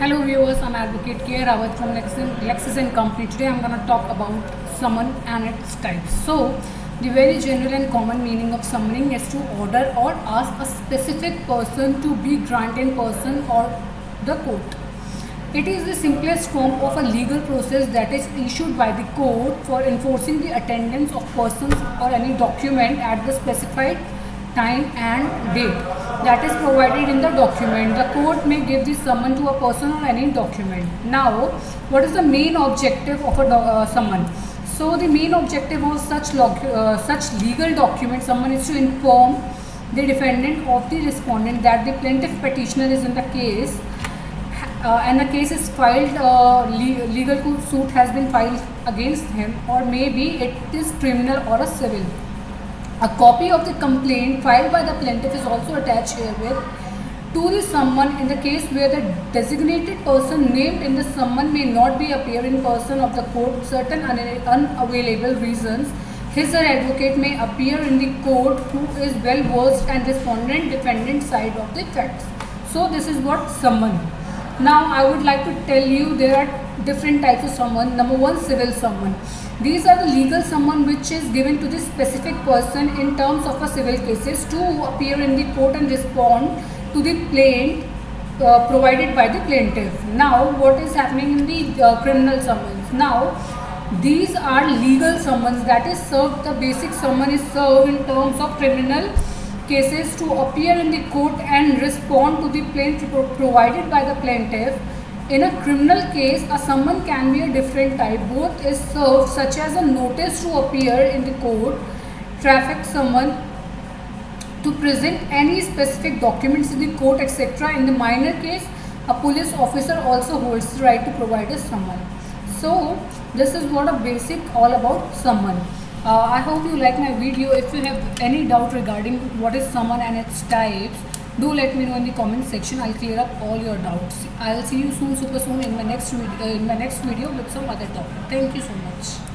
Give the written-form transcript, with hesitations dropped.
Hello viewers, I'm Advocate K. Rawat from Lexis and Company. Today I'm going to talk about summon and its types. So, the very general and common meaning of summoning is to order or ask a specific person to be granted person or the court. It is the simplest form of a legal process that is issued by the court for enforcing the attendance of persons or any document at the specified time and date that is provided in the document. The court may give the summon to a person or any document. Now, what is the main objective of a summon? So, the main objective of such legal document summon is to inform the defendant of the respondent that the plaintiff petitioner is in the case and the case is filed, legal suit has been filed against him, or maybe it is criminal or a civil. A copy of the complaint filed by the plaintiff is also attached herewith to the summon in the case where the designated person named in the summon may not be appear in person of the court certain unavailable reasons. His or advocate may appear in the court who is well versed and respondent defendant side of the facts. So this is what summon. Now I would like to tell you there are different types of summon. Number one, civil summon. These are the legal summon which is given to the specific person in terms of a civil cases to appear in the court and respond to the plaint provided by the plaintiff. Now what is happening in the criminal summons? Now these are legal summons that is served, the basic summon is served in terms of criminal cases to appear in the court and respond to the plaint provided by the plaintiff. In a criminal case, a summon can be a different type. Both is served such as a notice to appear in the court, traffic summon to present any specific documents in the court, etc. In the minor case, a police officer also holds the right to provide a summon. So, this is what a basic all about summon. I hope you like my video. If you have any doubt regarding what is summon and its types, do let me know in the comment section. I'll clear up all your doubts. I'll see you soon, super soon in my next video with some other topic. Thank you so much.